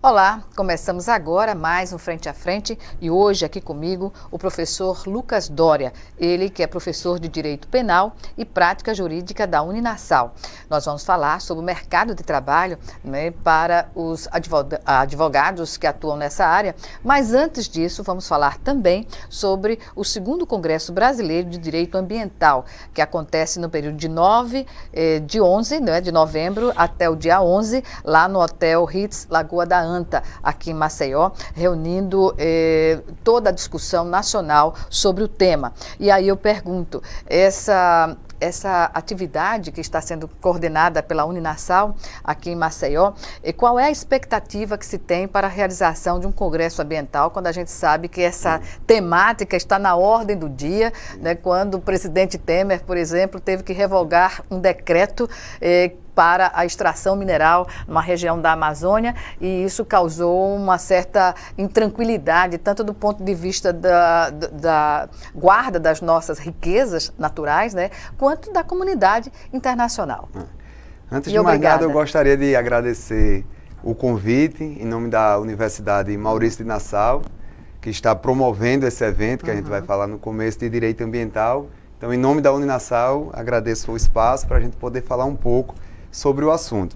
Olá, começamos agora mais um Frente a Frente e hoje aqui comigo o professor Lucas Doria, ele que é professor de Direito Penal e Prática Jurídica da Uninasal. Nós vamos falar sobre o mercado de trabalho, para os advogados que atuam nessa área, mas antes disso vamos falar também sobre o segundo Congresso Brasileiro de Direito Ambiental, que acontece no período de 11 de novembro até o dia 11, lá no Hotel Ritz Lagoa da Anta, aqui em Maceió, reunindo toda a discussão nacional sobre o tema. E aí eu pergunto, essa atividade que está sendo coordenada pela Uninasal aqui em Maceió, qual é a expectativa que se tem para a realização de um congresso ambiental, quando a gente sabe que essa temática está na ordem do dia, quando o presidente Temer, por exemplo, teve que revogar um decreto para a extração mineral numa região da Amazônia, e isso causou uma certa intranquilidade, tanto do ponto de vista da guarda das nossas riquezas naturais, quanto da comunidade internacional. Antes de mais nada, eu gostaria de agradecer o convite em nome da Universidade Maurício de Nassau, que está promovendo esse evento, que a gente vai falar no começo, de Direito Ambiental. Então, em nome da Uninasal, agradeço o espaço para a gente poder falar um pouco sobre o assunto.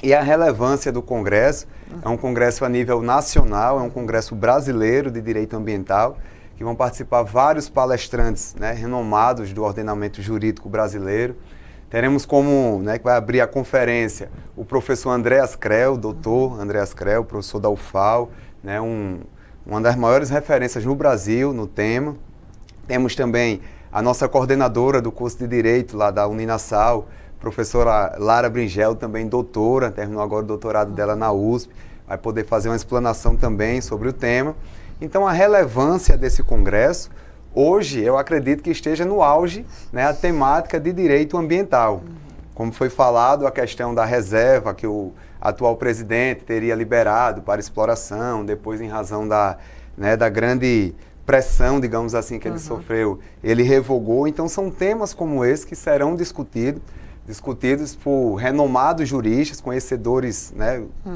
E a relevância do Congresso, é um congresso a nível nacional, é um congresso brasileiro de direito ambiental, que vão participar vários palestrantes renomados do ordenamento jurídico brasileiro. Teremos como, que vai abrir a conferência, o professor Andreas Krell, doutor Andreas Krell, professor da UFAL, uma das maiores referências no Brasil no tema. Temos também a nossa coordenadora do curso de Direito lá da Uninasal, professora Lara Bringel, também doutora, terminou agora o doutorado dela na USP, vai poder fazer uma explanação também sobre o tema. Então, a relevância desse congresso, hoje, eu acredito que esteja no auge, a temática de direito ambiental. Como foi falado, a questão da reserva que o atual presidente teria liberado para exploração, depois em razão da grande pressão, digamos assim, que ele sofreu, ele revogou. Então, são temas como esse que serão discutidos por renomados juristas, conhecedores,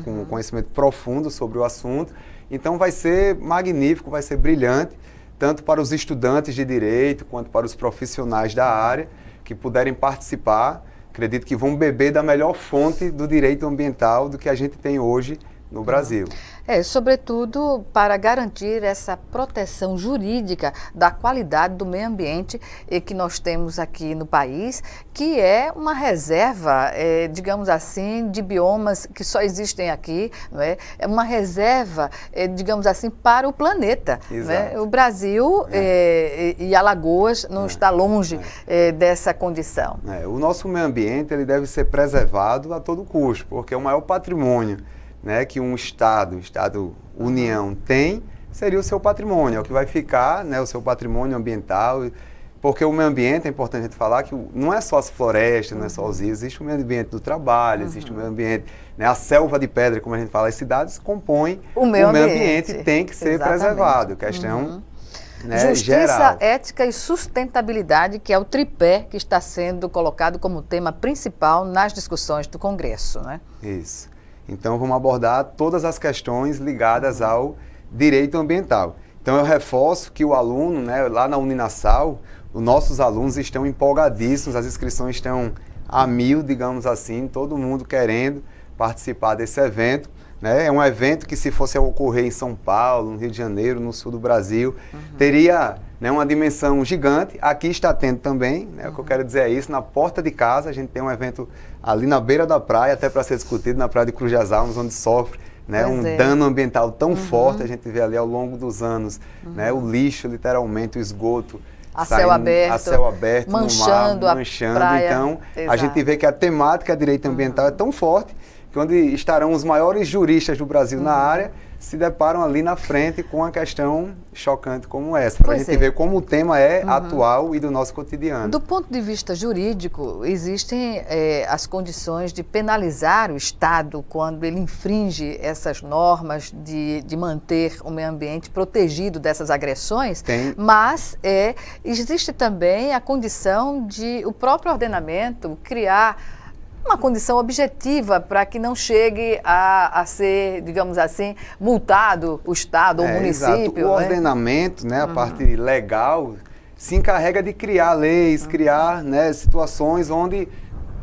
com conhecimento profundo sobre o assunto. Então vai ser magnífico, vai ser brilhante, tanto para os estudantes de direito, quanto para os profissionais da área que puderem participar. Acredito que vão beber da melhor fonte do direito ambiental do que a gente tem hoje no Brasil. Sobretudo para garantir essa proteção jurídica da qualidade do meio ambiente que nós temos aqui no país, que é uma reserva, digamos assim, de biomas que só existem aqui, É uma reserva, digamos assim, para o planeta. O Brasil e Alagoas não está longe dessa condição. O nosso meio ambiente ele deve ser preservado a todo custo, porque é o maior patrimônio que um Estado-União tem, seria o seu patrimônio, é o que vai ficar, o seu patrimônio ambiental, porque o meio ambiente, é importante a gente falar que não é só as florestas, não é só os rios, existe o meio ambiente do trabalho, existe o meio ambiente, a selva de pedra, como a gente fala, as cidades compõem o meio ambiente tem que ser preservado, questão Justiça, geral. ética e sustentabilidade, que é o tripé que está sendo colocado como tema principal nas discussões do Congresso, Isso. Então, vamos abordar todas as questões ligadas ao direito ambiental. Então, eu reforço que o aluno, lá na Uninasal, os nossos alunos estão empolgadíssimos, as inscrições estão a 1000, digamos assim, todo mundo querendo participar desse evento. É um evento que, se fosse ocorrer em São Paulo, no Rio de Janeiro, no sul do Brasil, teria uma dimensão gigante. Aqui está tendo também, o que eu quero dizer é isso, na porta de casa, a gente tem um evento ali na beira da praia, até para ser discutido, na praia de Cruz das Almas, onde sofre dano ambiental tão forte, a gente vê ali ao longo dos anos, o lixo, literalmente, o esgoto, a céu aberto, manchando no mar, manchando. A praia. Então, a gente vê que a temática direito ambiental é tão forte que onde estarão os maiores juristas do Brasil na área, se deparam ali na frente com uma questão chocante como essa, para a gente ver como o tema é atual e do nosso cotidiano. Do ponto de vista jurídico, existem as condições de penalizar o Estado quando ele infringe essas normas de manter o meio ambiente protegido dessas agressões, mas existe também a condição de o próprio ordenamento criar uma condição objetiva para que não chegue a ser, digamos assim, multado o Estado ou o município. Exato. O ordenamento, né, a parte legal, se encarrega de criar leis, criar, né, situações onde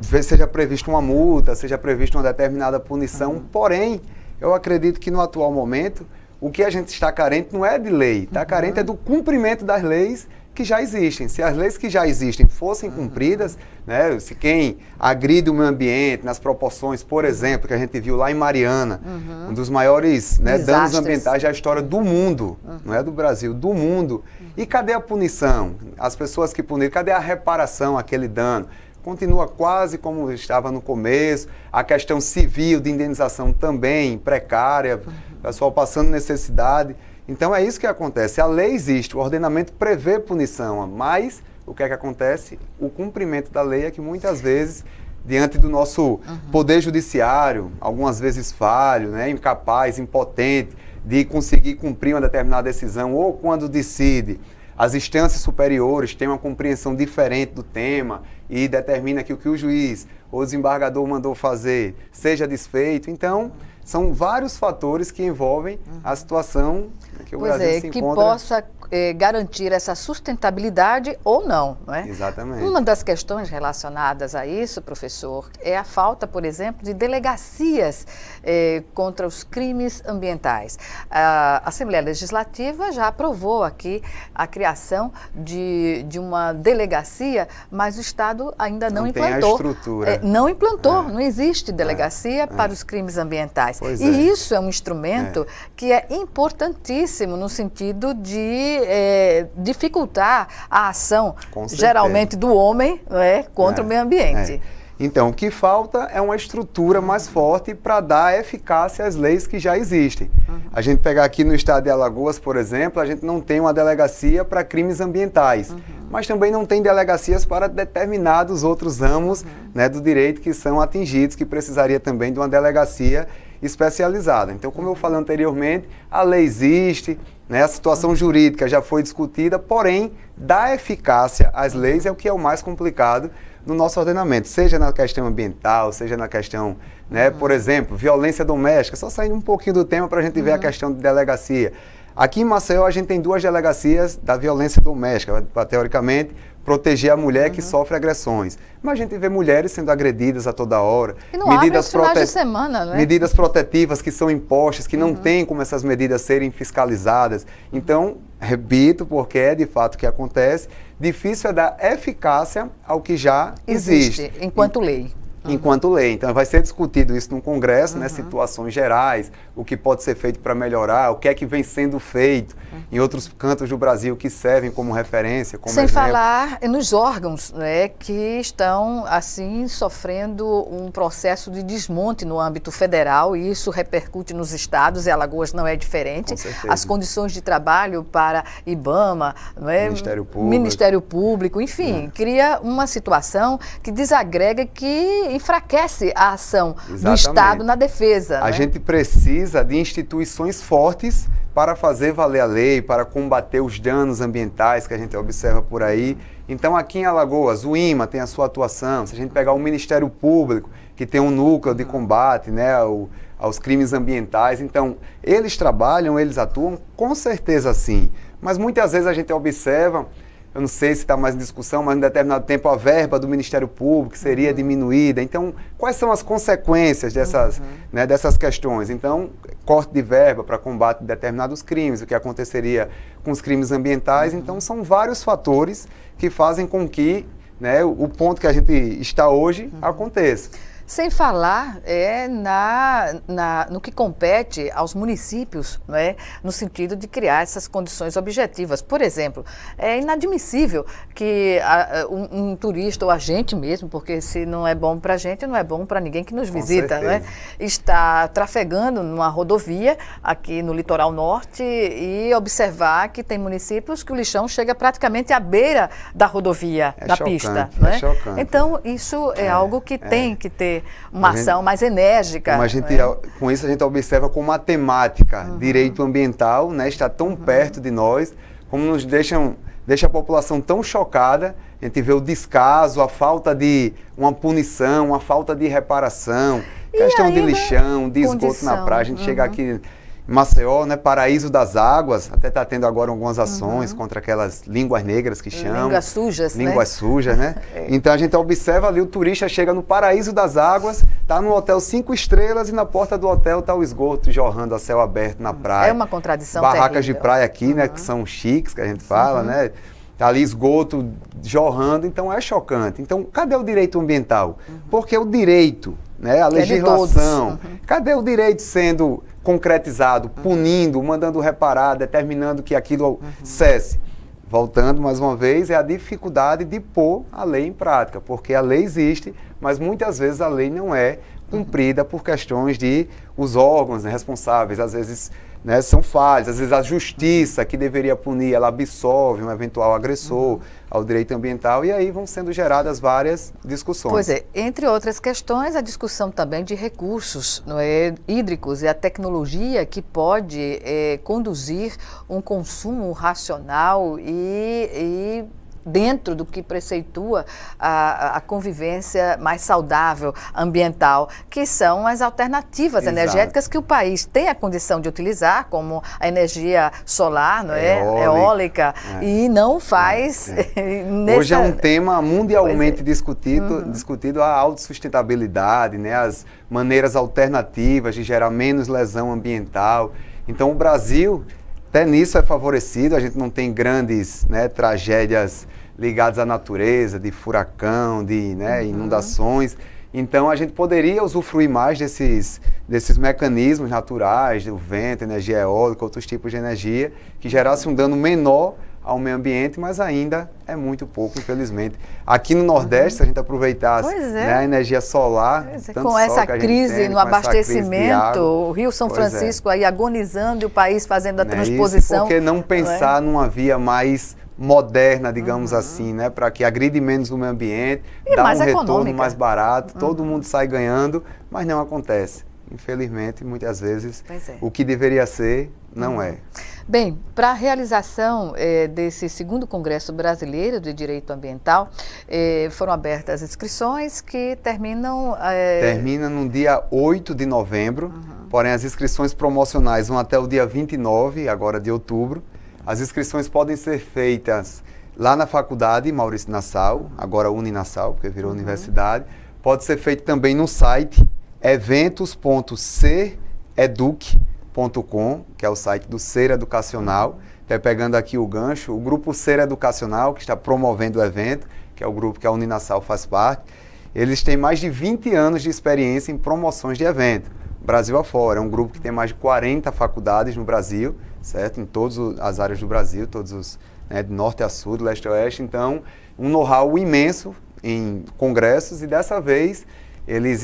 seja prevista uma multa, seja prevista uma determinada punição. Porém, eu acredito que no atual momento, o que a gente está carente não é de lei, está carente é do cumprimento das leis que já existem. Se as leis que já existem fossem cumpridas, né, se quem agride o meio ambiente nas proporções, por exemplo, que a gente viu lá em Mariana, um dos maiores, né, danos ambientais da história do mundo, não é do Brasil, do mundo. E cadê a punição? As pessoas que puniram, cadê a reparação àquele dano? Continua quase como estava no começo, a questão civil de indenização também precária, o pessoal passando necessidade. Então é isso que acontece, a lei existe, o ordenamento prevê punição, mas o que é que acontece? O cumprimento da lei é que muitas vezes, diante do nosso poder judiciário, algumas vezes falho, né, incapaz, impotente de conseguir cumprir uma determinada decisão, ou quando decide, as instâncias superiores têm uma compreensão diferente do tema e determina que o juiz ou o desembargador mandou fazer seja desfeito. Então, são vários fatores que envolvem a situação que o Brasil se encontra. Que possa garantir essa sustentabilidade ou não, não é? Exatamente. Uma das questões relacionadas a isso, professor, é a falta, por exemplo, de delegacias contra os crimes ambientais. A Assembleia Legislativa já aprovou aqui a criação de uma delegacia, mas o Estado ainda não implantou. Tem a estrutura. Não implantou, não existe delegacia para os crimes ambientais. E isso é um instrumento que é importantíssimo no sentido de dificultar a ação, geralmente do homem, contra o meio ambiente. Então, o que falta é uma estrutura mais forte para dar eficácia às leis que já existem. A gente pegar aqui no estado de Alagoas, por exemplo, a gente não tem uma delegacia para crimes ambientais, mas também não tem delegacias para determinados outros ramos, né, do direito que são atingidos, que precisaria também de uma delegacia especializada. Então, como eu falei anteriormente, a lei existe, né, a situação jurídica já foi discutida, porém, dar eficácia às leis é o que é o mais complicado no nosso ordenamento, seja na questão ambiental, seja na questão, né, por exemplo, violência doméstica, só saindo um pouquinho do tema para a gente ver a questão de delegacia. Aqui em Maceió a gente tem 2 delegacias da violência doméstica, para teoricamente proteger a mulher que sofre agressões. Mas a gente vê mulheres sendo agredidas a toda hora. E não abre os finais de semana, não é? Medidas protetivas que são impostas, que não tem como essas medidas serem fiscalizadas. Então, repito, porque é de fato o que acontece, difícil é dar eficácia ao que já existe. Enquanto lei. Enquanto lei. Então, vai ser discutido isso no Congresso, né, situações gerais, o que pode ser feito para melhorar, o que é que vem sendo feito em outros cantos do Brasil que servem como referência, como Sem exemplo. falar nos órgãos, né, que estão, assim, sofrendo um processo de desmonte no âmbito federal, e isso repercute nos estados, e Alagoas não é diferente. As condições de trabalho para IBAMA, não é? Ministério Público, enfim, cria uma situação que desagrega, que enfraquece a ação do Estado na defesa. A gente precisa de instituições fortes para fazer valer a lei, para combater os danos ambientais que a gente observa por aí. Então, aqui em Alagoas, o IMA tem a sua atuação. Se a gente pegar o Ministério Público, que tem um núcleo de combate, né, aos crimes ambientais, então, eles trabalham, eles atuam, com certeza sim. Mas muitas vezes a gente observa, eu não sei se está mais em discussão, mas em determinado tempo a verba do Ministério Público seria diminuída. Então, quais são as consequências dessas, né, dessas questões? Então, corte de verba para combate de determinados crimes, o que aconteceria com os crimes ambientais. Então, são vários fatores que fazem com que, né, o ponto que a gente está hoje aconteça. Sem falar no que compete aos municípios, não é? No sentido de criar essas condições objetivas. Por exemplo, é inadmissível que um turista, ou a gente mesmo, porque se não é bom para a gente, não é bom para ninguém que nos visita, não é? Está trafegando numa rodovia aqui no litoral norte e observar que tem municípios que o lixão chega praticamente à beira da rodovia, da pista. Não é? Chocante. Então, isso é algo que tem que ter uma ação mais enérgica. Com isso a gente observa como a temática direito ambiental, né, está tão perto de nós, como nos deixam deixa a população tão chocada. A gente vê o descaso, a falta de uma punição, a falta de reparação, questão de lixão, de esgoto na praia. A gente chega aqui em Maceió, né, paraíso das águas, até está tendo agora algumas ações contra aquelas línguas negras que chamam. Línguas sujas, né? Línguas sujas, né? Então a gente observa ali, o turista chega no paraíso das águas, está no hotel 5 estrelas e na porta do hotel está o esgoto jorrando a céu aberto na praia. É uma contradição Barracas terrível. de praia aqui, né, que são chiques, que a gente fala, né? Está ali esgoto jorrando, então é chocante. Então, cadê o direito ambiental? Porque o direito, né, a legislação, cadê o direito sendo concretizado, punindo, mandando reparar, determinando que aquilo cesse? Voltando mais uma vez, é a dificuldade de pôr a lei em prática, porque a lei existe, mas muitas vezes a lei não é cumprida por questões de os órgãos, né, responsáveis, às vezes, né, são falhas, às vezes a justiça que deveria punir, ela absolve um eventual agressor ao direito ambiental, e aí vão sendo geradas várias discussões. Pois é, entre outras questões, a discussão também de recursos, não é, hídricos e a tecnologia que pode conduzir um consumo racional e dentro do que preceitua a convivência mais saudável, ambiental, que são as alternativas energéticas que o país tem a condição de utilizar, como a energia solar, não é? Eólica, e não faz... Hoje é um tema mundialmente discutido a autossustentabilidade, né? As maneiras alternativas de gerar menos lesão ambiental. Então o Brasil... Até nisso é favorecido, a gente não tem grandes, né, tragédias ligadas à natureza, de furacão, de, né, inundações. Então a gente poderia usufruir mais desses mecanismos naturais, do vento, energia eólica, outros tipos de energia, que gerassem um dano menor ao meio ambiente, mas ainda é muito pouco, infelizmente. Aqui no Nordeste, se a gente aproveitasse, né, a energia solar... Com essa crise no abastecimento, o Rio São Francisco aí agonizando e o país fazendo a transposição... Por que não pensar numa via mais moderna, digamos assim, né, para que agride menos o meio ambiente, dá um retorno mais barato, todo mundo sai ganhando, mas não acontece. Infelizmente, muitas vezes, o que deveria ser, não é. Bem, para a realização desse 2º Congresso Brasileiro de Direito Ambiental, foram abertas inscrições que terminam... Termina no dia 8 de novembro, porém as inscrições promocionais vão até o dia 29, agora de outubro. As inscrições podem ser feitas lá na faculdade Maurício de Nassau, agora Uninassau, porque virou universidade. Pode ser feito também no site eventos.cereduc.com, que é o site do Ser Educacional. Até pegando aqui o gancho, o grupo Ser Educacional, que está promovendo o evento, que é o grupo que a Uninassau faz parte, eles têm mais de 20 anos de experiência em promoções de evento, Brasil afora. É um grupo que tem mais de 40 faculdades no Brasil, certo? Em todas as áreas do Brasil, todos os, né, de norte a sul, do leste a oeste. Então, um know-how imenso em congressos, e dessa vez eles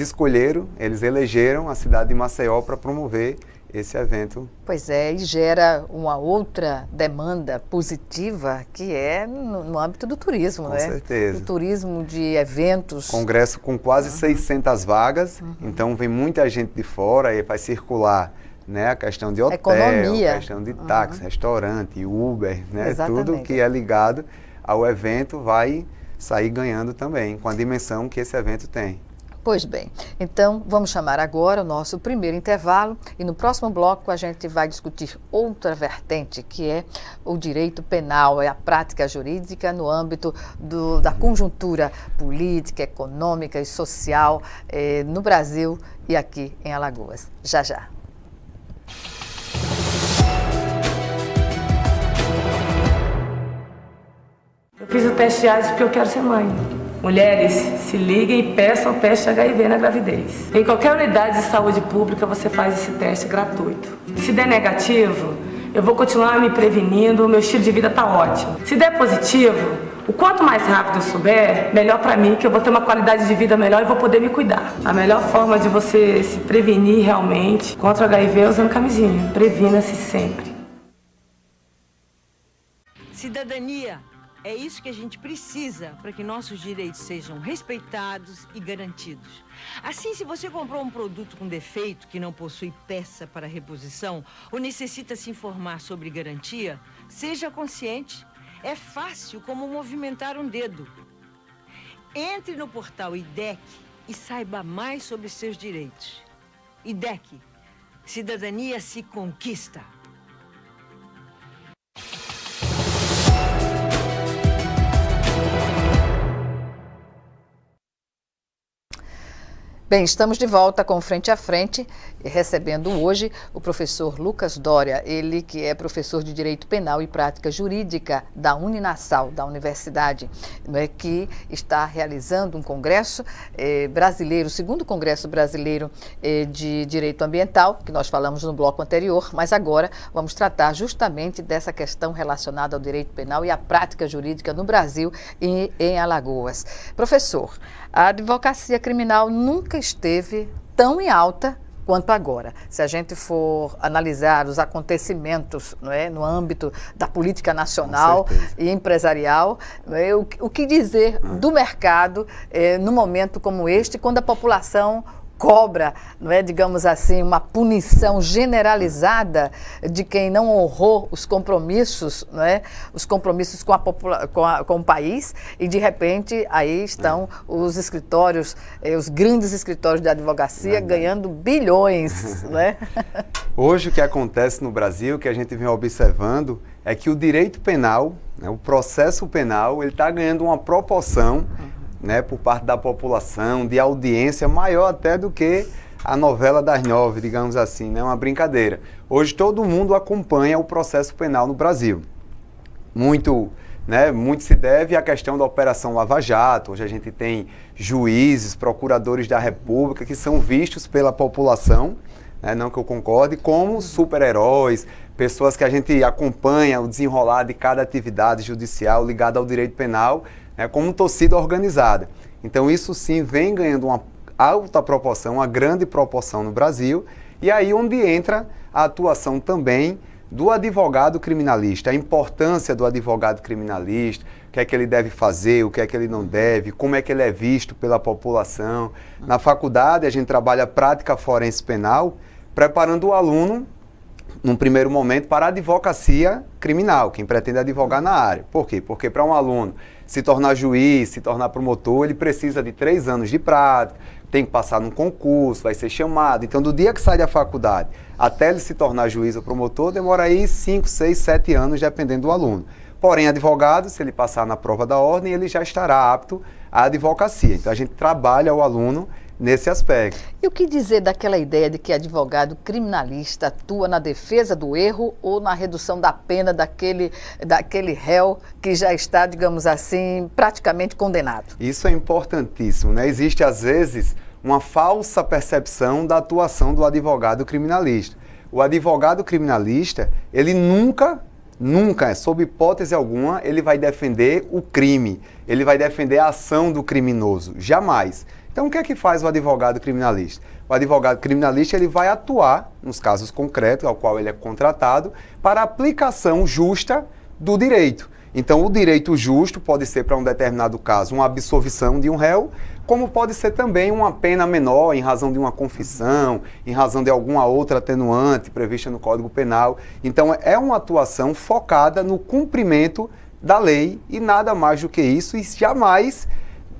elegeram a cidade de Maceió para promover esse evento. Pois é, e gera uma outra demanda positiva, que é no âmbito do turismo, né? Com certeza. Do turismo de eventos. Congresso com quase 600 vagas, então vem muita gente de fora e vai circular, né, a questão de hotel, economia, a questão de táxi, restaurante, Uber, né, exatamente. Tudo que é ligado ao evento vai sair ganhando também, com a dimensão que esse evento tem. Pois bem, então vamos chamar agora o nosso primeiro intervalo e no próximo bloco a gente vai discutir outra vertente, que é o direito penal, é a prática jurídica no âmbito da conjuntura política, econômica e social no Brasil e aqui em Alagoas. Já, já. Eu fiz o teste de AIDS porque eu quero ser mãe. Mulheres, se liguem e peçam o teste HIV na gravidez. Em qualquer unidade de saúde pública você faz esse teste gratuito. Se der negativo, eu vou continuar me prevenindo, o meu estilo de vida tá ótimo. Se der positivo, o quanto mais rápido eu souber, melhor pra mim, que eu vou ter uma qualidade de vida melhor e vou poder me cuidar. A melhor forma de você se prevenir realmente contra o HIV é usando camisinha. Previna-se sempre. Cidadania. É isso que a gente precisa para que nossos direitos sejam respeitados e garantidos. Assim, se você comprou um produto com defeito que não possui peça para reposição ou necessita se informar sobre garantia, seja consciente. é fácil como movimentar um dedo. Entre no portal IDEC e saiba mais sobre seus direitos. IDEC, cidadania se conquista. Bem, estamos de volta com Frente a Frente, recebendo hoje o professor Lucas Dória, ele que é professor de Direito Penal e Prática Jurídica da Uninassal, da Universidade, que está realizando um congresso brasileiro, o segundo congresso brasileiro de Direito Ambiental, que nós falamos no bloco anterior, mas agora vamos tratar justamente dessa questão relacionada ao direito penal e à prática jurídica no Brasil e em Alagoas. Professor, a advocacia criminal nunca esteve tão em alta quanto agora. Se a gente for analisar os acontecimentos, não é, no âmbito da política nacional e empresarial, não é, o que dizer do mercado num momento como este, quando a população cobra, não é, digamos assim, uma punição generalizada de quem não honrou os compromissos, não é, os compromissos com o país, e de repente aí estão os escritórios, os grandes escritórios de advocacia ganhando bilhões, não é? Hoje o que acontece no Brasil, que a gente vem observando, é que o direito penal, né, o processo penal, ele está ganhando uma proporção, né, por parte da população, de audiência maior até do que a novela das 9, digamos assim, né, uma brincadeira. Hoje todo mundo acompanha o processo penal no Brasil. Muito se deve à questão da Operação Lava Jato. Hoje a gente tem juízes, procuradores da República que são vistos pela população, né, não que eu concorde, como super-heróis, pessoas que a gente acompanha o desenrolar de cada atividade judicial ligada ao direito penal, como torcida organizada. Então isso sim vem ganhando uma alta proporção, uma grande proporção no Brasil, e aí onde entra a atuação também do advogado criminalista, a importância do advogado criminalista, o que é que ele deve fazer, o que é que ele não deve, como é que ele é visto pela população. Na faculdade a gente trabalha prática forense penal, preparando o aluno num primeiro momento para a advocacia criminal, quem pretende advogar na área. Por quê? Porque para um aluno se tornar juiz, se tornar promotor, ele precisa de 3 anos de prática, tem que passar num concurso, vai ser chamado. Então, do dia que sai da faculdade até ele se tornar juiz ou promotor, demora aí 5, 6, 7 anos, dependendo do aluno. Porém, advogado, se ele passar na prova da ordem, ele já estará apto à advocacia. Então, a gente trabalha o aluno nesse aspecto. E o que dizer daquela ideia de que advogado criminalista atua na defesa do erro ou na redução da pena daquele réu que já está, digamos assim, praticamente condenado? Isso é importantíssimo, né? Existe, às vezes, uma falsa percepção da atuação do advogado criminalista. O advogado criminalista, ele nunca, sob hipótese alguma, ele vai defender o crime, ele vai defender a ação do criminoso, jamais. Então, o que é que faz o advogado criminalista? O advogado criminalista ele vai atuar, nos casos concretos, ao qual ele é contratado, para a aplicação justa do direito. Então, o direito justo pode ser, para um determinado caso, uma absolvição de um réu, como pode ser também uma pena menor em razão de uma confissão, em razão de alguma outra atenuante prevista no Código Penal. Então, é uma atuação focada no cumprimento da lei e nada mais do que isso, e jamais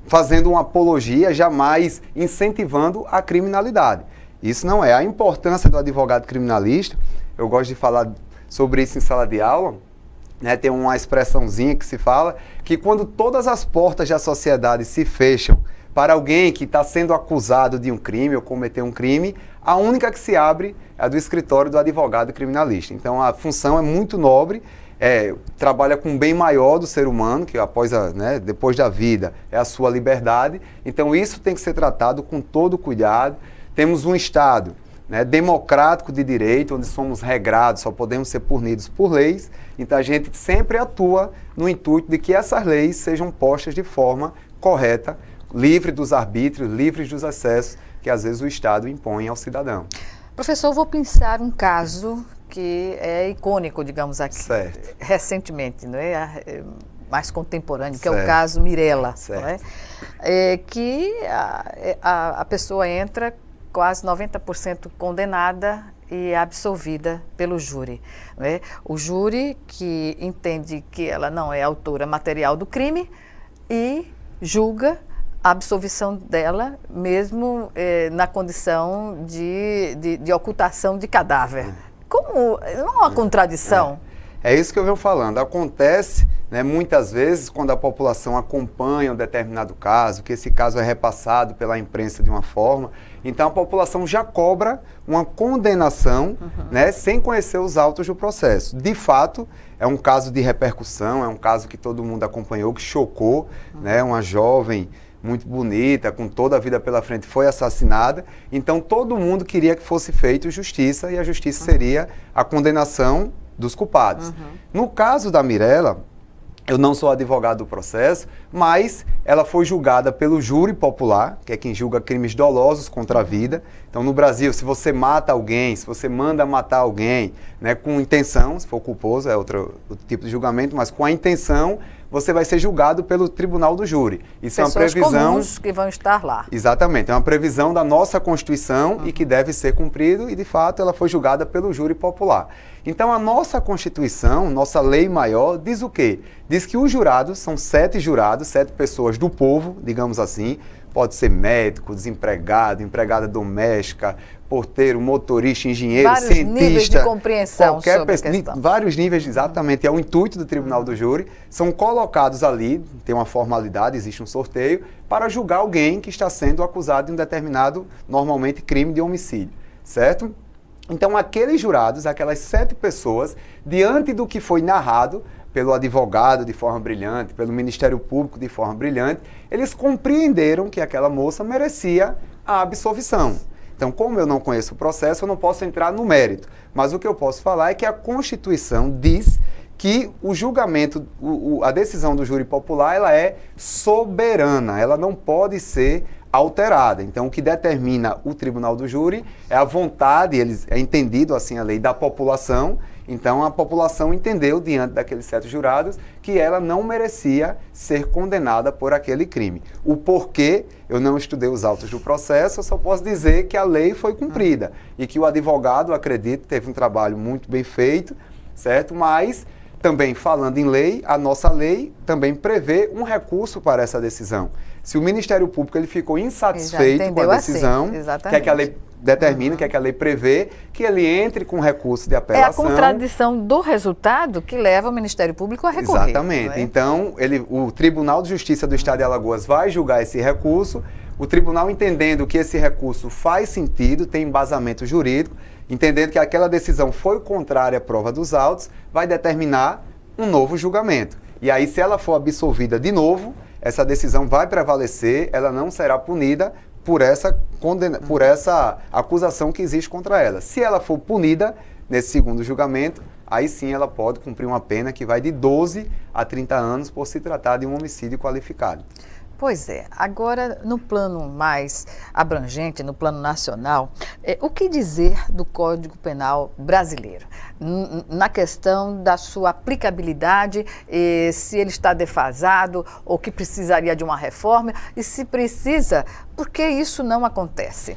fazendo uma apologia, jamais incentivando a criminalidade. Isso não é. A importância do advogado criminalista, eu gosto de falar sobre isso em sala de aula, né, tem uma expressãozinha que se fala que quando todas as portas da sociedade se fecham para alguém que está sendo acusado de um crime ou cometer um crime, a única que se abre é a do escritório do advogado criminalista. Então a função é muito nobre, trabalha com um bem maior do ser humano, que depois da vida é a sua liberdade. Então isso tem que ser tratado com todo cuidado. Temos um Estado, né, democrático de direito, onde somos regrados, só podemos ser punidos por leis. Então a gente sempre atua no intuito de que essas leis sejam postas de forma correta, livre dos arbítrios, livres dos excessos que às vezes o Estado impõe ao cidadão. Professor, vou pensar um caso que é icônico, digamos aqui, certo, recentemente, não é? Mais contemporâneo, que certo, é o caso Mirella, certo, não é? Que a pessoa entra quase 90% condenada e é absolvida pelo júri, né? O júri que entende que ela não é autora material do crime e julga a absolvição dela, mesmo na condição de ocultação de cadáver. Como? Não é uma contradição? É isso que eu venho falando. Acontece, né, muitas vezes quando a população acompanha um determinado caso, que esse caso é repassado pela imprensa de uma forma, então a população já cobra uma condenação, né, sem conhecer os autos do processo. De fato, é um caso de repercussão, é um caso que todo mundo acompanhou, que chocou, né, uma jovem muito bonita, com toda a vida pela frente, foi assassinada. Então todo mundo queria que fosse feita justiça e a justiça seria a condenação dos culpados. No caso da Mirella, eu não sou advogado do processo, mas ela foi julgada pelo júri popular, que é quem julga crimes dolosos contra a vida. Então, no Brasil, se você mata alguém, se você manda matar alguém, né, com intenção, se for culposo, é outro tipo de julgamento, mas com a intenção, você vai ser julgado pelo tribunal do júri. Isso Pessoas é uma previsão comuns que vão estar lá. Exatamente, é uma previsão da nossa Constituição e que deve ser cumprido, e de fato ela foi julgada pelo júri popular. Então a nossa Constituição, nossa lei maior, diz o quê? Diz que os jurados são 7 jurados, 7 pessoas do povo, digamos assim, pode ser médico, desempregado, empregada doméstica, porteiro, motorista, engenheiro, vários cientista. Vários níveis de compreensão sobre a questão. Vários níveis, exatamente, é o intuito do tribunal do júri, são colocados ali, tem uma formalidade, existe um sorteio, para julgar alguém que está sendo acusado de um determinado, normalmente, crime de homicídio, certo? Então, aqueles jurados, aquelas 7 pessoas, diante do que foi narrado pelo advogado de forma brilhante, pelo Ministério Público de forma brilhante, eles compreenderam que aquela moça merecia a absolvição. Então, como eu não conheço o processo, eu não posso entrar no mérito. Mas o que eu posso falar é que a Constituição diz que o julgamento, a decisão do júri popular, ela é soberana, ela não pode ser alterada. Então, o que determina o tribunal do júri é a vontade, é entendido assim a lei, da população. Então, a população entendeu, diante daqueles 7 jurados, que ela não merecia ser condenada por aquele crime. O porquê, eu não estudei os autos do processo, eu só posso dizer que a lei foi cumprida e que o advogado, acredito, teve um trabalho muito bem feito, certo? Mas, também falando em lei, a nossa lei também prevê um recurso para essa decisão. Se o Ministério Público ele ficou insatisfeito com a decisão, que é que a lei determina, que é que a lei prevê, que ele entre com recurso de apelação. É a contradição do resultado que leva o Ministério Público a recorrer. Exatamente. Então, o Tribunal de Justiça do Estado de Alagoas vai julgar esse recurso, o tribunal entendendo que esse recurso faz sentido, tem embasamento jurídico, entendendo que aquela decisão foi contrária à prova dos autos, vai determinar um novo julgamento. E aí, se ela for absolvida de novo, essa decisão vai prevalecer, ela não será punida por essa acusação que existe contra ela. Se ela for punida nesse segundo julgamento, aí sim ela pode cumprir uma pena que vai de 12 a 30 anos por se tratar de um homicídio qualificado. Pois é. Agora, no plano mais abrangente, no plano nacional, o que dizer do Código Penal brasileiro? Na questão da sua aplicabilidade, se ele está defasado ou que precisaria de uma reforma, e se precisa, por que isso não acontece?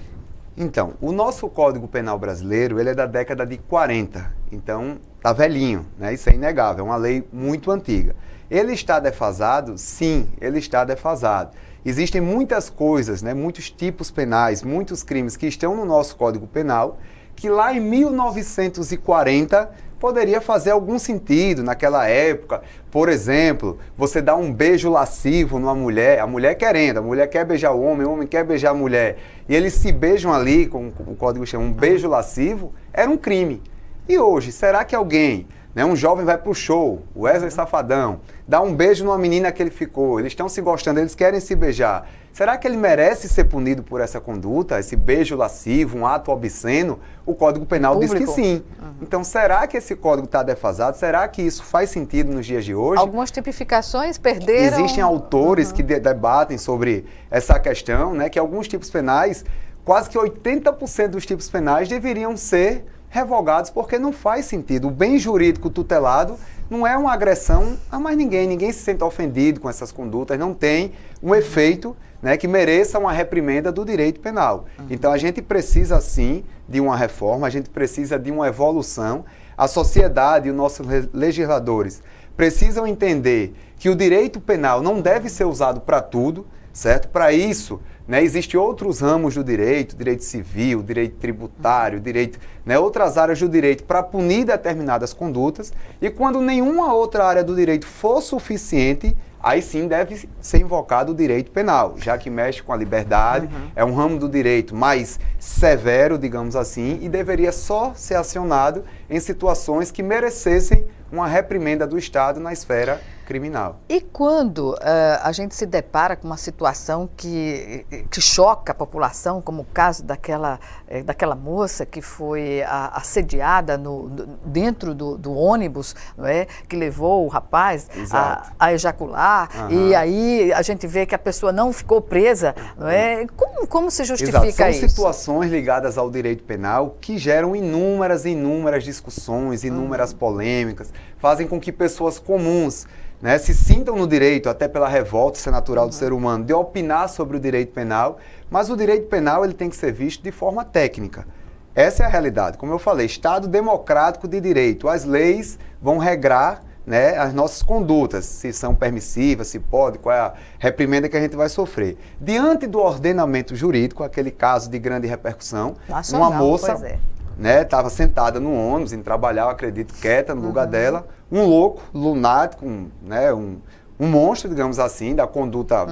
Então, o nosso Código Penal brasileiro, ele é da década de 40, então está velhinho, né? Isso é inegável, é uma lei muito antiga. Ele está defasado? Sim, ele está defasado. Existem muitas coisas, né, muitos tipos penais, muitos crimes que estão no nosso Código Penal, que lá em 1940 poderia fazer algum sentido naquela época. Por exemplo, você dá um beijo lascivo numa mulher, a mulher querendo, a mulher quer beijar o homem quer beijar a mulher, e eles se beijam ali, como o Código chama, um beijo lascivo, era um crime. E hoje, será que alguém... Um jovem vai pro show, o Wesley Safadão, dá um beijo numa menina que ele ficou, eles estão se gostando, eles querem se beijar. Será que ele merece ser punido por essa conduta, esse beijo lascivo, um ato obsceno? O Código Penal diz que sim. Então, será que esse código está defasado? Será que isso faz sentido nos dias de hoje? Algumas tipificações perderam... Existem autores que debatem sobre essa questão, né, que alguns tipos penais, quase que 80% dos tipos penais deveriam ser revogados, porque não faz sentido. O bem jurídico tutelado não é uma agressão a mais ninguém se sente ofendido com essas condutas, não tem um efeito né, que mereça uma reprimenda do direito penal. Então a gente precisa sim de uma reforma, a gente precisa de uma evolução. A sociedade e os nossos legisladores precisam entender que o direito penal não deve ser usado para tudo, certo? Para isso, né, existem outros ramos do direito civil, direito tributário, direito, né, outras áreas do direito para punir determinadas condutas, e quando nenhuma outra área do direito for suficiente, aí sim deve ser invocado o direito penal, já que mexe com a liberdade, é um ramo do direito mais severo, digamos assim, e deveria só ser acionado em situações que merecessem uma reprimenda do Estado na esfera criminal. E quando a gente se depara com uma situação que choca a população, como o caso daquela moça que foi assediada dentro do ônibus, não é? Que levou o rapaz a ejacular, e aí a gente vê que a pessoa não ficou presa, não é? Como se justifica isso? São situações ligadas ao direito penal que geram inúmeras discussões, inúmeras polêmicas, fazem com que pessoas comuns, né, se sintam no direito, até pela revolta, isso é natural do ser humano, de opinar sobre o direito penal, mas o direito penal ele tem que ser visto de forma técnica. Essa é a realidade. Como eu falei, Estado democrático de direito. As leis vão regrar, né, as nossas condutas, se são permissivas, se pode, qual é a reprimenda que a gente vai sofrer. Diante do ordenamento jurídico, aquele caso de grande repercussão, uma moça estava sentada no ônibus, indo trabalhar, eu acredito, quieta no lugar dela, um louco, lunático, né, um monstro, digamos assim, da conduta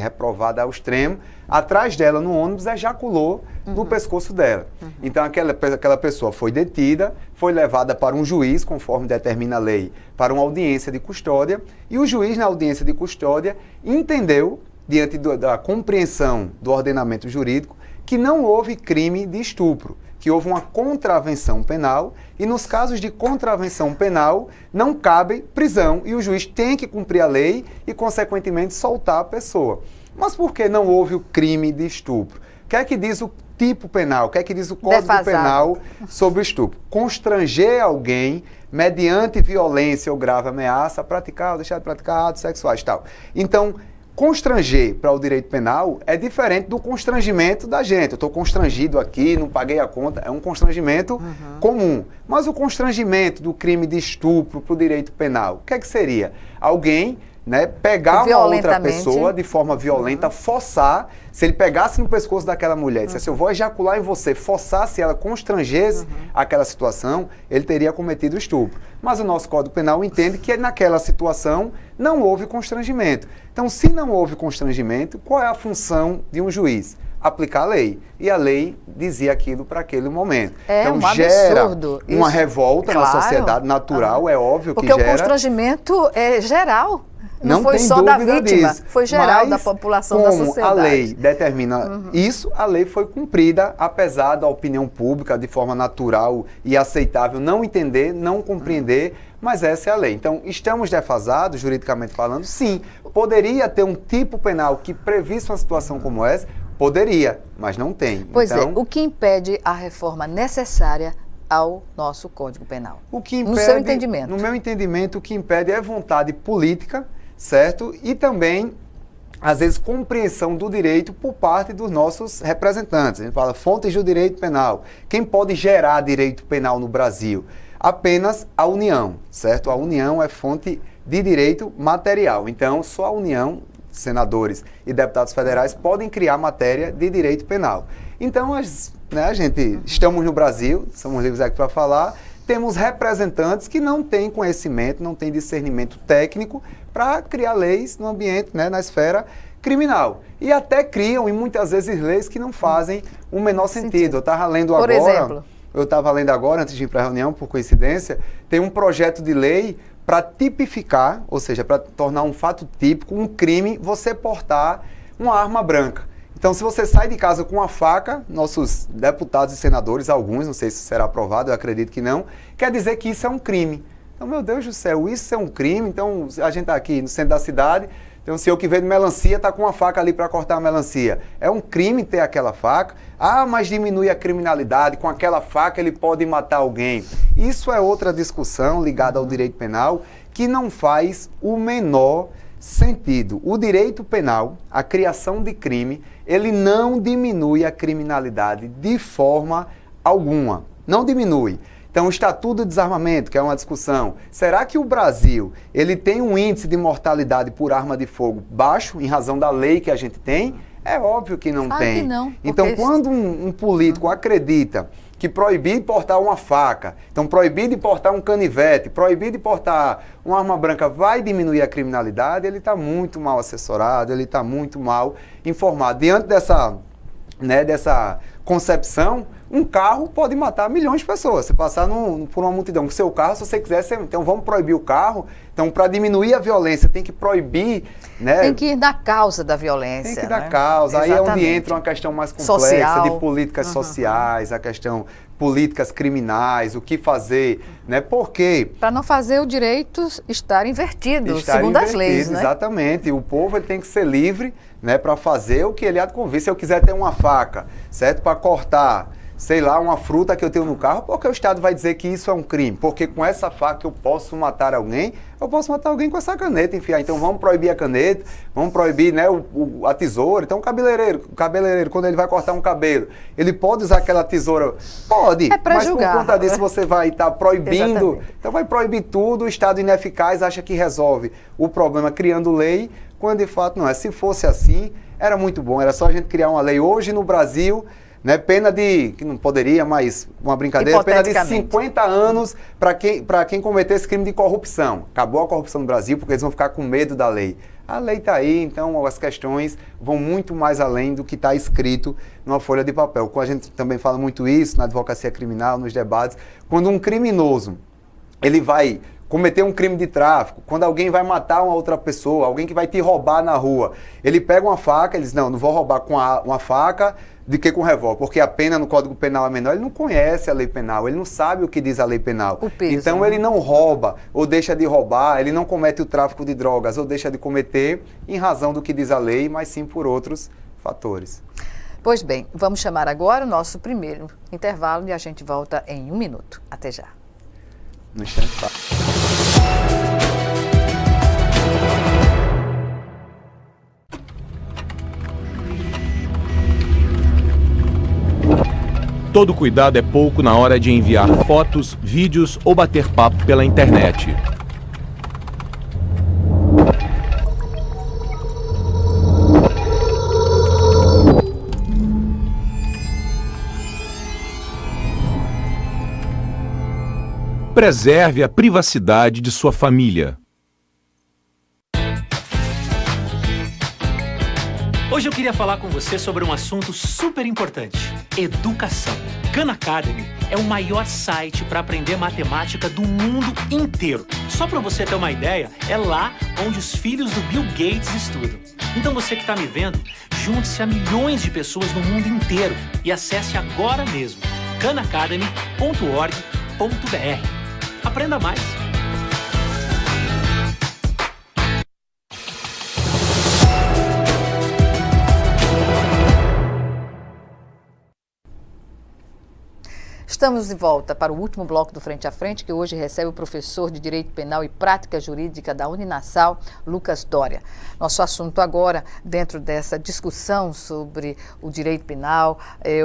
reprovada ao extremo, atrás dela no ônibus, ejaculou no pescoço dela. Então aquela pessoa foi detida, foi levada para um juiz, conforme determina a lei, para uma audiência de custódia, e o juiz, na audiência de custódia, entendeu, diante da compreensão do ordenamento jurídico, que não houve crime de estupro, que houve uma contravenção penal, e nos casos de contravenção penal não cabe prisão, e o juiz tem que cumprir a lei e, consequentemente, soltar a pessoa. Mas por que não houve o crime de estupro? O que é que diz o tipo penal? O que é que diz o Código Penal sobre o estupro? Constranger alguém mediante violência ou grave ameaça a praticar ou deixar de praticar atos sexuais e tal. Então, constranger para o direito penal é diferente do constrangimento da gente. Eu estou constrangido aqui, não paguei a conta, é um constrangimento comum. Mas o constrangimento do crime de estupro para o direito penal, o que é que seria? Alguém, né, pegar uma outra pessoa de forma violenta, forçar, se ele pegasse no pescoço daquela mulher e dissesse, eu vou ejacular em você, forçasse ela, constrangesse aquela situação, ele teria cometido estupro. Mas o nosso Código Penal entende que naquela situação não houve constrangimento. Então, se não houve constrangimento, qual é a função de um juiz? Aplicar a lei. E a lei dizia aquilo para aquele momento. Então, gera uma revolta na sociedade natural, é óbvio que gera. Porque o constrangimento é geral. Não foi só da vítima, foi geral da população, da sociedade. Como a lei determina isso, a lei foi cumprida, apesar da opinião pública, de forma natural e aceitável, não entender, não compreender, mas essa é a lei. Então, estamos defasados, juridicamente falando? Sim. Poderia ter um tipo penal que previsse uma situação como essa? Poderia, mas não tem. Pois então, o que impede a reforma necessária ao nosso Código Penal? O que impede, no seu entendimento? No meu entendimento, o que impede é vontade política, certo? E também, às vezes, compreensão do direito por parte dos nossos representantes. A gente fala fontes do direito penal. Quem pode gerar direito penal no Brasil? Apenas a União, certo? A União é fonte de direito material. Então, só a União, senadores e deputados federais, podem criar matéria de direito penal. Então, estamos no Brasil, somos livres aqui para falar, temos representantes que não têm conhecimento, não têm discernimento técnico para criar leis no ambiente, né, na esfera criminal. E até criam, e muitas vezes, leis que não fazem o menor sentido. Eu estava lendo agora... Por exemplo? Eu estava lendo agora, antes de ir para a reunião, por coincidência, tem um projeto de lei para tipificar, ou seja, para tornar um fato típico, um crime, você portar uma arma branca. Então, se você sai de casa com uma faca, nossos deputados e senadores, alguns, não sei se será aprovado, eu acredito que não, quer dizer que isso é um crime. Então, meu Deus do céu, isso é um crime? Então, a gente está aqui no centro da cidade, tem um senhor que vende melancia, está com uma faca ali para cortar a melancia. É um crime ter aquela faca? Ah, mas diminui a criminalidade, com aquela faca ele pode matar alguém. Isso é outra discussão ligada ao direito penal que não faz o menor sentido. O direito penal, a criação de crime, ele não diminui a criminalidade de forma alguma. Não diminui. Então, o Estatuto de Desarmamento, que é uma discussão, será que o Brasil ele tem um índice de mortalidade por arma de fogo baixo, em razão da lei que a gente tem? É óbvio que não tem. Que não, então, quando um político acredita que proibir de portar uma faca, então proibir de portar um canivete, proibir de portar uma arma branca vai diminuir a criminalidade, ele está muito mal assessorado, ele está muito mal informado. Diante dessa concepção, um carro pode matar milhões de pessoas. Você passar por uma multidão com seu carro, se você quiser, então vamos proibir o carro. Então, para diminuir a violência, tem que proibir, né? Tem que ir na causa da violência. Tem que ir na causa. Exatamente. Aí é onde entra uma questão mais complexa de políticas sociais, a questão políticas criminais, o que fazer, né? Por quê? Para não fazer o direito estar invertido, segundo as leis, né? Exatamente. O povo ele tem que ser livre, né, para fazer o que ele há de convir. Se eu quiser ter uma faca, certo? Para cortar, sei lá, uma fruta que eu tenho no carro, porque o Estado vai dizer que isso é um crime? Porque com essa faca eu posso matar alguém, eu posso matar alguém com essa caneta, enfiar. Então vamos proibir a caneta, vamos proibir, né, a tesoura. Então o cabeleireiro, quando ele vai cortar um cabelo, ele pode usar aquela tesoura? Pode, mas por conta disso você vai estar proibindo. Exatamente. Então vai proibir tudo, o Estado ineficaz acha que resolve o problema criando lei, quando de fato não é. Se fosse assim, era muito bom, era só a gente criar uma lei. Hoje no Brasil, né, pena de, que não poderia, mas uma brincadeira, pena de 50 anos para quem cometesse crime de corrupção. Acabou a corrupção no Brasil porque eles vão ficar com medo da lei. A lei está aí, então as questões vão muito mais além do que está escrito numa folha de papel. A gente também fala muito isso na advocacia criminal, nos debates. Quando um criminoso ele vai cometer um crime de tráfico, quando alguém vai matar uma outra pessoa, alguém que vai te roubar na rua, ele pega uma faca, ele diz, não vou roubar com uma faca, de que com revólver, porque a pena no Código Penal é menor, ele não conhece a lei penal, ele não sabe o que diz a lei penal. O peso, então ele não rouba ou deixa de roubar, ele não comete o tráfico de drogas ou deixa de cometer em razão do que diz a lei, mas sim por outros fatores. Pois bem, vamos chamar agora o nosso primeiro intervalo e a gente volta em 1 minuto. Até já. No instante, tá. Todo cuidado é pouco na hora de enviar fotos, vídeos ou bater papo pela internet. Preserve a privacidade de sua família. Hoje eu queria falar com você sobre um assunto super importante: educação. Khan Academy é o maior site para aprender matemática do mundo inteiro. Só para você ter uma ideia, é lá onde os filhos do Bill Gates estudam. Então você que está me vendo, junte-se a milhões de pessoas no mundo inteiro e acesse agora mesmo khanacademy.org.br. Aprenda mais! Estamos de volta para o último bloco do Frente a Frente, que hoje recebe o professor de Direito Penal e Prática Jurídica da Uninassal, Lucas Dória. Nosso assunto agora, dentro dessa discussão sobre o direito penal,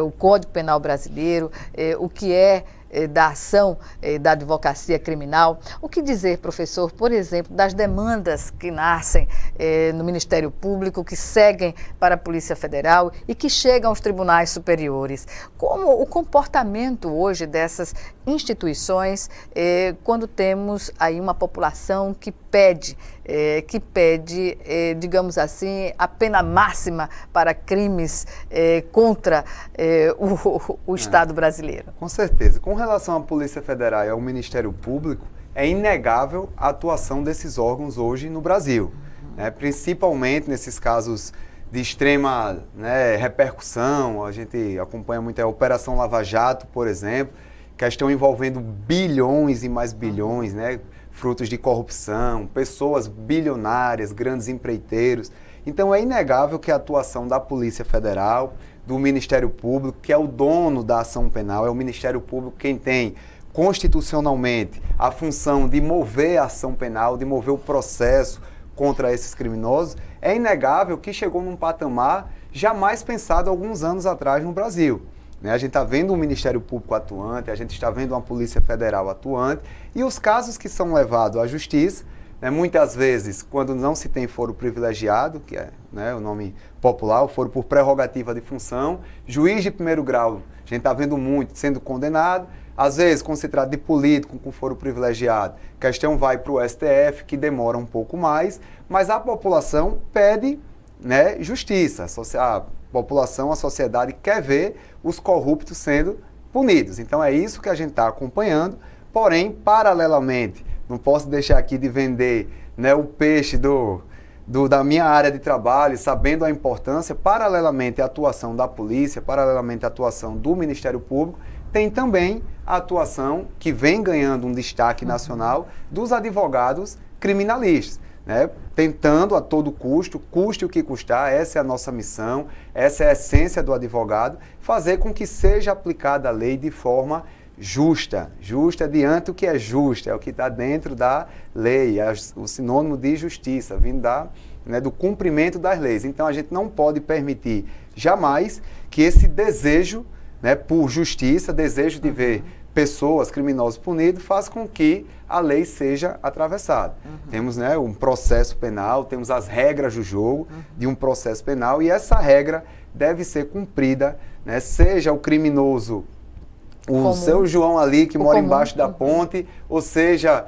o Código Penal brasileiro, o que é da ação da advocacia criminal. O que dizer, professor, por exemplo, das demandas que nascem no Ministério Público, que seguem para a Polícia Federal e que chegam aos tribunais superiores? Como o comportamento hoje dessas instituições quando temos aí uma população que pede, digamos assim, a pena máxima para crimes contra o Estado brasileiro? Com certeza. Com relação à Polícia Federal e ao Ministério Público, é inegável a atuação desses órgãos hoje no Brasil, né? Principalmente nesses casos de extrema, né, repercussão. A gente acompanha muito a Operação Lava Jato, por exemplo, questão envolvendo bilhões e mais bilhões, né, frutos de corrupção, pessoas bilionárias, grandes empreiteiros. Então é inegável que a atuação da Polícia Federal, do Ministério Público, que é o dono da ação penal, é o Ministério Público quem tem constitucionalmente a função de mover a ação penal, de mover o processo contra esses criminosos, é inegável que chegou num patamar jamais pensado alguns anos atrás no Brasil. A gente está vendo um Ministério Público atuante, a gente está vendo uma Polícia Federal atuante, e os casos que são levados à Justiça, muitas vezes, quando não se tem foro privilegiado, que é o nome popular, o foro por prerrogativa de função, juiz de primeiro grau, a gente está vendo muito sendo condenado, às vezes, quando se trata de político com foro privilegiado, a questão vai para o STF, que demora um pouco mais, mas a população pede justiça. A população, a sociedade quer ver os corruptos sendo punidos. Então é isso que a gente está acompanhando, porém, paralelamente, não posso deixar aqui de vender o peixe da minha área de trabalho, sabendo a importância, paralelamente à atuação da polícia, paralelamente à atuação do Ministério Público, tem também a atuação que vem ganhando um destaque nacional dos advogados criminalistas. Tentando a todo custo, custe o que custar, essa é a nossa missão, essa é a essência do advogado, fazer com que seja aplicada a lei de forma justa diante do que é justo, é o que está dentro da lei, é o sinônimo de justiça, vindo do cumprimento das leis. Então a gente não pode permitir jamais que esse desejo por justiça, desejo de ver pessoas, criminosos punidos, faz com que a lei seja atravessada. Temos um processo penal, temos as regras do jogo de um processo penal, e essa regra deve ser cumprida, seja o criminoso, o seu João ali que mora embaixo da ponte, ou seja,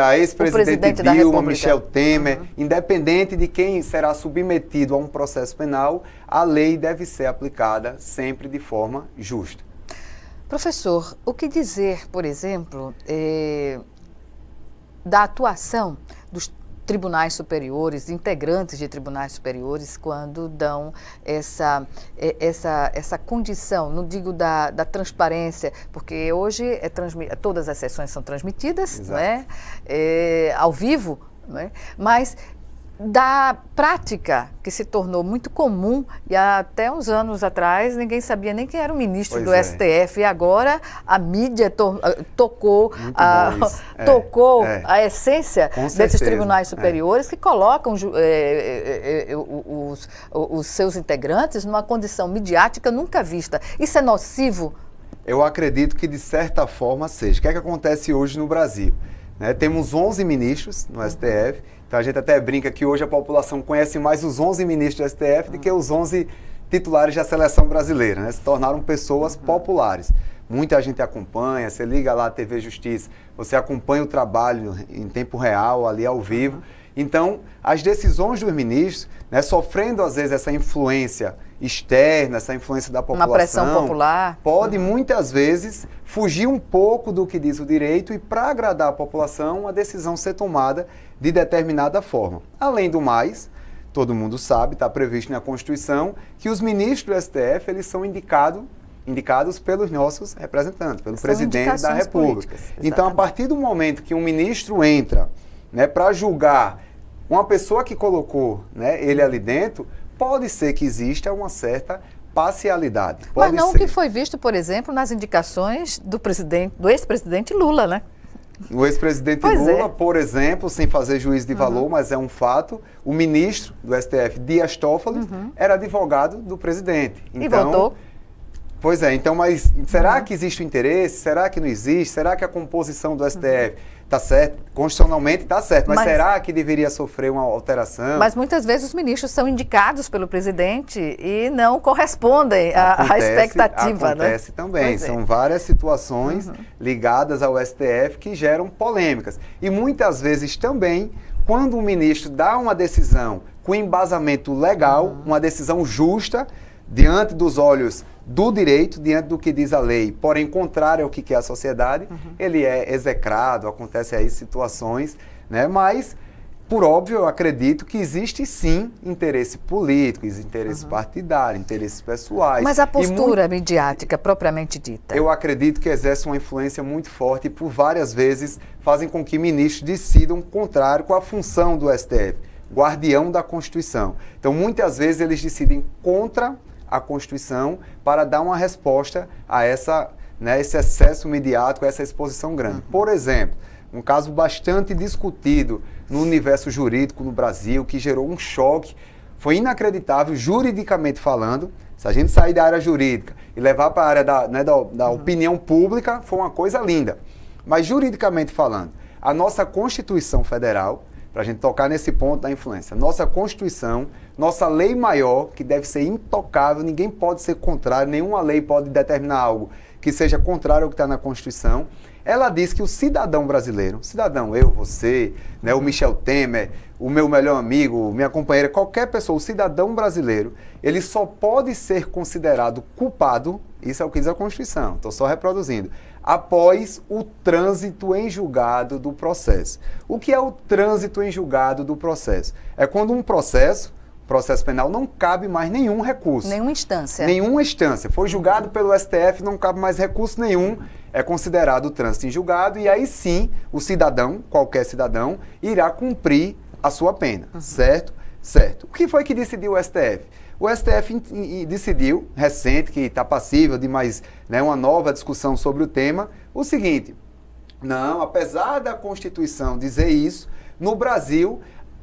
a ex-presidente Dilma, Michel Temer, independente de quem será submetido a um processo penal, a lei deve ser aplicada sempre de forma justa. Professor, o que dizer, por exemplo, da atuação dos tribunais superiores, integrantes de tribunais superiores, quando dão essa condição, não digo da transparência, porque hoje todas as sessões são transmitidas, ao vivo, mas da prática que se tornou muito comum, e até uns anos atrás ninguém sabia nem quem era o ministro do STF, e agora a mídia tocou a essência desses tribunais superiores que colocam os seus integrantes numa condição midiática nunca vista. Isso é nocivo? Eu acredito que de certa forma seja. O que é que acontece hoje no Brasil? Temos 11 ministros no STF, então a gente até brinca que hoje a população conhece mais os 11 ministros do STF do que os 11 titulares da seleção brasileira, se tornaram pessoas populares. Muita gente acompanha, você liga lá a TV Justiça, você acompanha o trabalho em tempo real, ali ao vivo. Então, as decisões dos ministros, sofrendo às vezes essa influência externa, essa influência da população, uma pressão popular, pode muitas vezes fugir um pouco do que diz o direito e, para agradar a população, a decisão ser tomada de determinada forma. Além do mais, todo mundo sabe, está previsto na Constituição, que os ministros do STF eles são indicados pelos nossos representantes, pelo presidente da República. Então, a partir do momento que um ministro entra para julgar uma pessoa que colocou ele ali dentro, pode ser que exista uma certa parcialidade. Mas não o que foi visto, por exemplo, nas indicações do ex-presidente Lula, O ex-presidente Lula, por exemplo, sem fazer juízo de valor, mas é um fato, o ministro do STF, Dias Toffoli, era advogado do presidente. E votou. Pois é, então, mas será que existe o interesse? Será que não existe? Será que a composição do STF está certa? Constitucionalmente está certo, mas será que deveria sofrer uma alteração? Mas muitas vezes os ministros são indicados pelo presidente e não correspondem à expectativa. Acontece também, são várias situações ligadas ao STF que geram polêmicas. E muitas vezes também, quando o ministro dá uma decisão com embasamento legal, uma decisão justa, diante dos olhos do direito, diante do que diz a lei, porém contrário ao que quer a sociedade, ele é execrado, acontece aí situações, mas, por óbvio, eu acredito que existe sim interesse político, interesse partidário, interesses pessoais. Mas a postura midiática, propriamente dita? Eu acredito que exerce uma influência muito forte e por várias vezes fazem com que ministros decidam contrário com a função do STF, guardião da Constituição. Então, muitas vezes eles decidem contra a Constituição para dar uma resposta a esse excesso midiático, a essa exposição grande. Por exemplo, um caso bastante discutido no universo jurídico no Brasil, que gerou um choque, foi inacreditável, juridicamente falando. Se a gente sair da área jurídica e levar para a área da opinião pública, foi uma coisa linda. Mas juridicamente falando, a nossa Constituição Federal, para a gente tocar nesse ponto da influência, nossa Constituição, nossa lei maior, que deve ser intocável, ninguém pode ser contrário, nenhuma lei pode determinar algo que seja contrário ao que está na Constituição, ela diz que o cidadão brasileiro, cidadão, eu, você, né, o Michel Temer, o meu melhor amigo, minha companheira, qualquer pessoa, o cidadão brasileiro, ele só pode ser considerado culpado, isso é o que diz a Constituição, estou só reproduzindo, após o trânsito em julgado do processo. O que é o trânsito em julgado do processo? É quando um processo penal, não cabe mais nenhum recurso. Nenhuma instância. Nenhuma instância. Foi julgado pelo STF, não cabe mais recurso nenhum, é considerado o trânsito em julgado, e aí sim, o cidadão, qualquer cidadão, irá cumprir a sua pena, certo? Certo. O que foi que decidiu o STF? O STF decidiu, recente, que está passível de mais uma nova discussão sobre o tema, o seguinte: não, apesar da Constituição dizer isso, no Brasil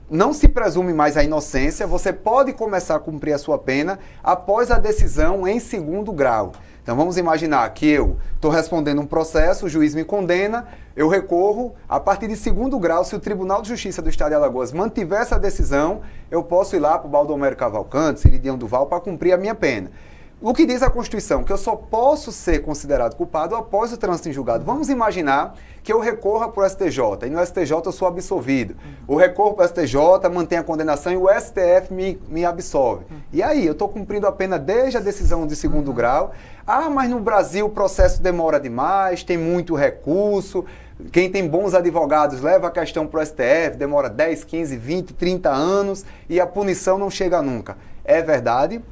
não se presume mais a inocência, você pode começar a cumprir a sua pena após a decisão em segundo grau. Então vamos imaginar que eu estou respondendo um processo, o juiz me condena, eu recorro, a partir de segundo grau, se o Tribunal de Justiça do Estado de Alagoas mantiver essa decisão, eu posso ir lá para o Baldomero Cavalcante, Ciridiano Duval, para cumprir a minha pena. O que diz a Constituição? Que eu só posso ser considerado culpado após o trânsito em julgado. Vamos imaginar que eu recorra para o STJ, e no STJ eu sou absolvido. O recorro para o STJ, mantém a condenação e o STF me absolve. E aí, eu estou cumprindo a pena desde a decisão de segundo grau. Ah, mas no Brasil o processo demora demais, tem muito recurso. Quem tem bons advogados leva a questão para o STF, demora 10, 15, 20, 30 anos e a punição não chega nunca. É verdade?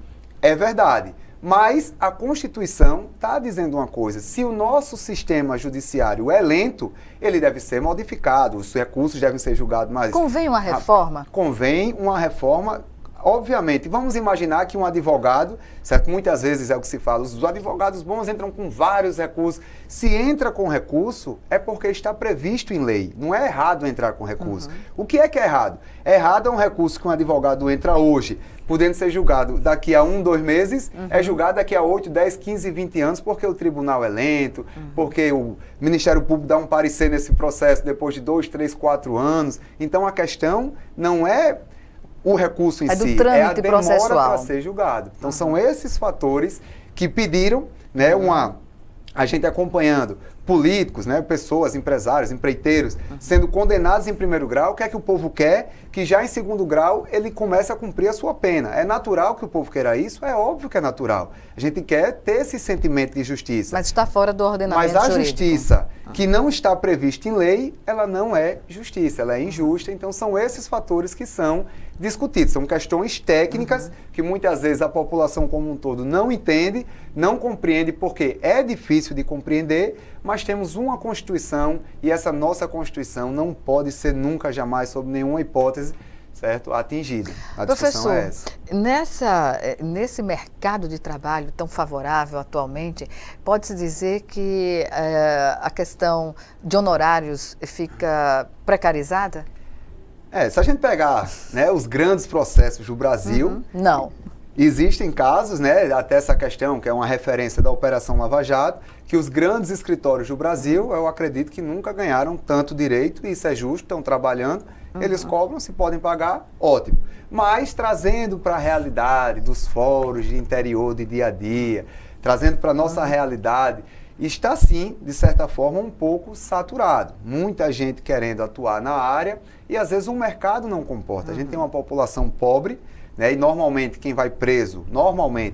É verdade. Mas a Constituição está dizendo uma coisa: se o nosso sistema judiciário é lento, ele deve ser modificado, os recursos devem ser julgados mais... Convém uma reforma? Convém uma reforma, obviamente. Vamos imaginar que um advogado, certo? Muitas vezes é o que se fala, os advogados bons entram com vários recursos. Se entra com recurso, é porque está previsto em lei. Não é errado entrar com recurso. O que é errado? Errado é um recurso que um advogado entra hoje, podendo ser julgado daqui a 1, 2 meses, é julgado daqui a 8, 10, 15, 20 anos, porque o tribunal é lento, porque o Ministério Público dá um parecer nesse processo depois de 2, 3, 4 anos. Então a questão não é o recurso em si, é a demora para ser julgado. Então são esses fatores que pediram, né, a gente acompanhando políticos, né, pessoas, empresários, empreiteiros, sendo condenados em primeiro grau. O que é que o povo quer? Que já em segundo grau ele comece a cumprir a sua pena. É natural que o povo queira isso? É óbvio que é natural. A gente quer ter esse sentimento de justiça. Mas está fora do ordenamento jurídico. Mas a jurídico. Justiça que não está prevista em lei, ela não é justiça, ela é injusta. Então são esses fatores que são discutidos. São questões técnicas que muitas vezes a população como um todo não entende, não compreende, porque é difícil de compreender, mas temos uma Constituição e essa nossa Constituição não pode ser nunca, jamais, sob nenhuma hipótese, certo, atingida. A discussão é essa. Nesse mercado de trabalho tão favorável atualmente, pode-se dizer que a questão de honorários fica precarizada? Se a gente pegar, né, os grandes processos do Brasil... Não. Existem casos, né, até essa questão, que é uma referência da Operação Lava Jato, que os grandes escritórios do Brasil, eu acredito que nunca ganharam tanto direito, e isso é justo, estão trabalhando, eles cobram, se podem pagar, ótimo. Mas trazendo para a realidade dos fóruns de interior, de dia a dia, trazendo para a nossa realidade, está sim, de certa forma, um pouco saturado. Muita gente querendo atuar na área e às vezes o mercado não comporta. A gente tem uma população pobre, né, e normalmente quem vai preso,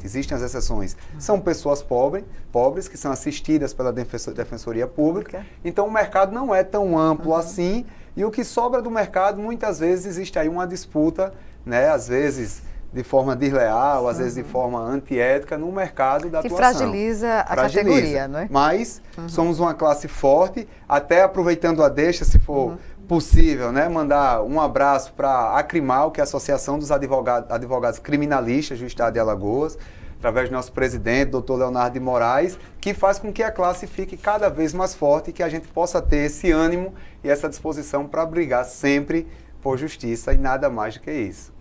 existem as exceções, são pessoas pobres que são assistidas pela Defensoria Pública. Então o mercado não é tão amplo assim, e o que sobra do mercado, muitas vezes existe aí uma disputa, né, às vezes de forma desleal, às vezes de forma antiética no mercado da atuação. Que fragiliza a categoria, não é? Mas somos uma classe forte, até aproveitando a deixa, se for possível, né, mandar um abraço para a Acrimal, que é a Associação dos Advogados Criminalistas do Estado de Alagoas. através do nosso presidente, doutor Leonardo de Moraes, que faz com que a classe fique cada vez mais forte e que a gente possa ter esse ânimo e essa disposição para brigar sempre por justiça e nada mais do que isso.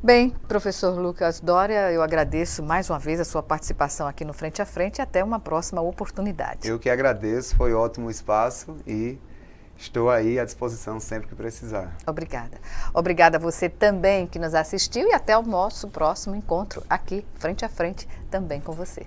Bem, professor Lucas Dória, eu agradeço mais uma vez a sua participação aqui no Frente a Frente e até uma próxima oportunidade. Eu que agradeço, foi ótimo o espaço e estou aí à disposição sempre que precisar. Obrigada. Obrigada a você também que nos assistiu e até o nosso próximo encontro aqui, Frente a Frente, também com você.